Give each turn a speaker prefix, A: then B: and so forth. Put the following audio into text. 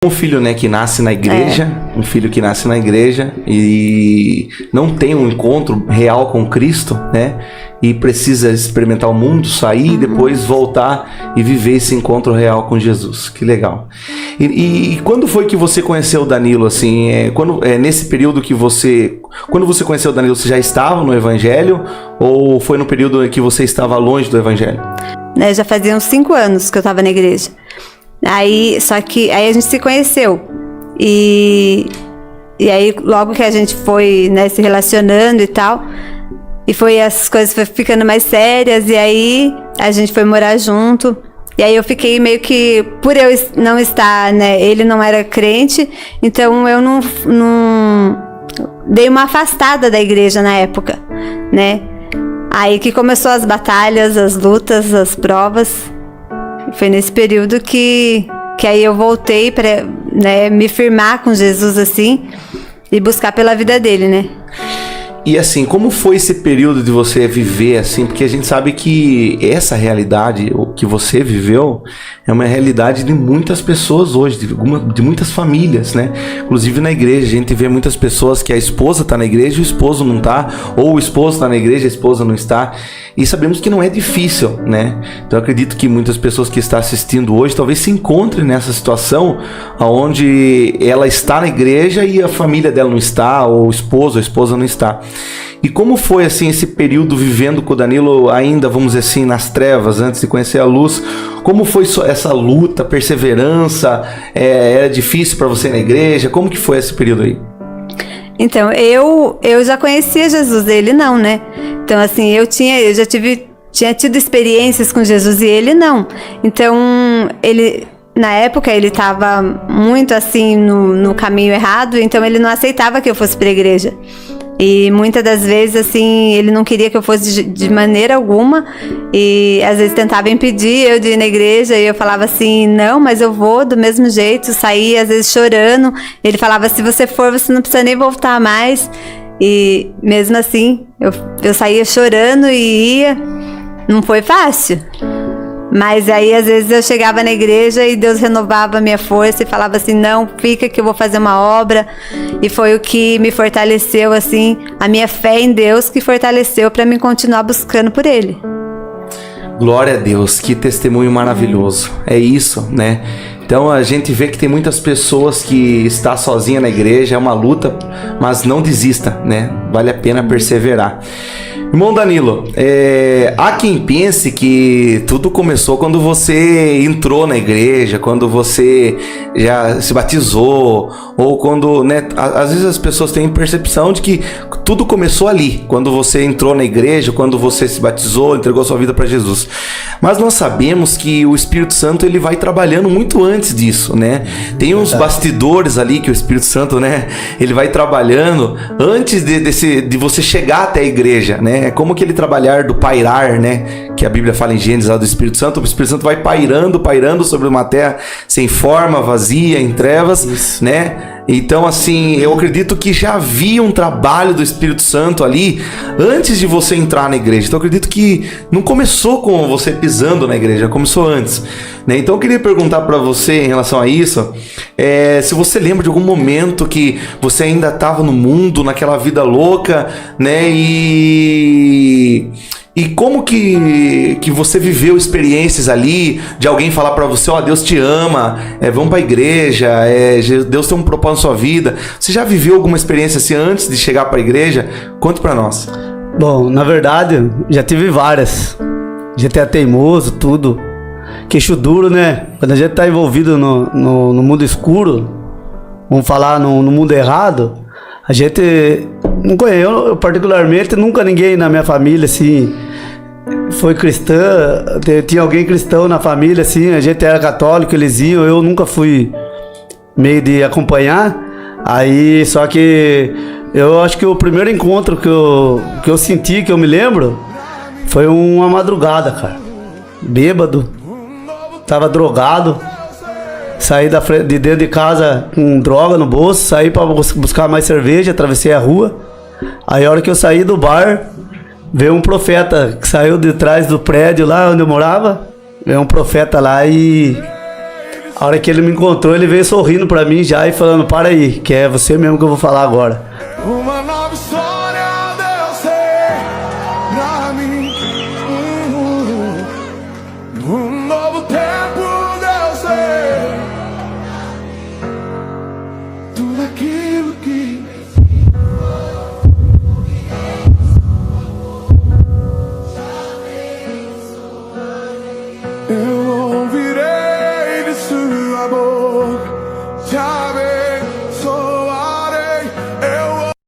A: Um filho, né, que nasce na igreja, um filho que nasce na igreja e não tem um encontro real com Cristo, né, e precisa experimentar o mundo, sair e depois voltar e viver esse encontro real com Jesus. Que legal. E quando foi que você conheceu o Danilo, assim, nesse período que quando você conheceu o Danilo, você já estava no Evangelho ou foi no período em que você estava longe do Evangelho?
B: Já fazia uns 5 anos que eu estava na igreja. Aí a gente se conheceu. E aí, logo que a gente foi, né, se relacionando e tal, e as coisas foram ficando mais sérias, e aí a gente foi morar junto. E aí eu fiquei meio que, por eu não estar, né, ele não era crente, então eu não dei uma afastada da igreja na época, né. Aí que começou as batalhas, as lutas, as provas. Foi nesse período que aí eu voltei para, né, me firmar com Jesus, assim, e buscar pela vida dele, né?
A: E assim, como foi esse período de você viver assim? Porque a gente sabe que essa realidade, o que você viveu, é uma realidade de muitas pessoas hoje, de muitas famílias, né? Inclusive na igreja, a gente vê muitas pessoas que a esposa está na igreja e o esposo não está, ou o esposo está na igreja e a esposa não está. E sabemos que não é difícil, né? Então eu acredito que muitas pessoas que estão assistindo hoje talvez se encontrem nessa situação onde ela está na igreja e a família dela não está, ou o esposo, a esposa não está. E como foi assim esse período vivendo com o Danilo ainda, vamos dizer assim, nas trevas, antes de conhecer a luz? Como foi essa luta, perseverança? Era difícil para você na igreja? Como que foi esse período aí?
B: Então, eu já conhecia Jesus, ele não, né? Então, assim, eu já tinha tido experiências com Jesus e ele não. Então, na época, ele estava muito, assim, no caminho errado, então ele não aceitava que eu fosse para a igreja. E muitas das vezes, assim, ele não queria que eu fosse de maneira alguma. E às vezes tentava impedir eu de ir na igreja. E eu falava assim, não, mas eu vou do mesmo jeito. Saía às vezes chorando. Ele falava, se você for, você não precisa nem voltar mais. E mesmo assim, eu saía chorando e ia. Não foi fácil. Mas aí às vezes eu chegava na igreja e Deus renovava a minha força e falava assim, não, fica que eu vou fazer uma obra. E foi o que me fortaleceu, assim, a minha fé em Deus que fortaleceu para mim continuar buscando por Ele.
A: Glória a Deus, que testemunho maravilhoso. É isso, né? Então a gente vê que tem muitas pessoas que estão sozinha na igreja, é uma luta, mas não desista, né? Vale a pena perseverar. Irmão Danilo, há quem pense que tudo começou quando você entrou na igreja, quando você já se batizou, ou quando, né, às vezes as pessoas têm percepção de que tudo começou ali, quando você entrou na igreja, quando você se batizou, entregou sua vida para Jesus. Mas nós sabemos que o Espírito Santo ele vai trabalhando muito antes disso, né? Tem uns bastidores ali que o Espírito Santo, né, ele vai trabalhando antes de você chegar até a igreja, né? É como aquele trabalhar do pairar, né? Que a Bíblia fala em Gênesis lá do Espírito Santo. O Espírito Santo vai pairando sobre uma terra sem forma, vazia, em trevas, isso, né? Então, assim, eu acredito que já havia um trabalho do Espírito Santo ali antes de você entrar na igreja. Então, eu acredito que não começou com você pisando na igreja, começou antes, né? Então, eu queria perguntar para você em relação a isso, se você lembra de algum momento que você ainda estava no mundo, naquela vida louca, né? E como que você viveu experiências ali de alguém falar pra você, Deus te ama, vamos pra igreja, Deus tem um propósito na sua vida. Você já viveu alguma experiência assim antes de chegar pra igreja? Conte pra nós.
C: Bom, na verdade, já tive várias. Já até teimoso, tudo. Queixo duro, né? Quando a gente tá envolvido no mundo escuro, vamos falar no mundo errado, a gente não conhece. Eu particularmente, nunca ninguém na minha família, assim, foi cristã. Tinha alguém cristão na família, assim, a gente era católico, eles iam, eu nunca fui meio de acompanhar. Aí, só que eu acho que o primeiro encontro que eu senti, que eu me lembro, foi uma madrugada, cara. Bêbado, tava drogado. Saí de dentro de casa com droga no bolso, saí para buscar mais cerveja, atravessei a rua. Aí a hora que eu saí do bar, veio um profeta que saiu de trás do prédio lá onde eu morava. Veio um profeta lá e A hora que ele me encontrou, ele veio sorrindo pra mim já e falando: para aí, que é você mesmo que eu vou falar agora.
D: Uma nova história deu ser pra mim. Um novo tempo deu ser tudo aquilo que eu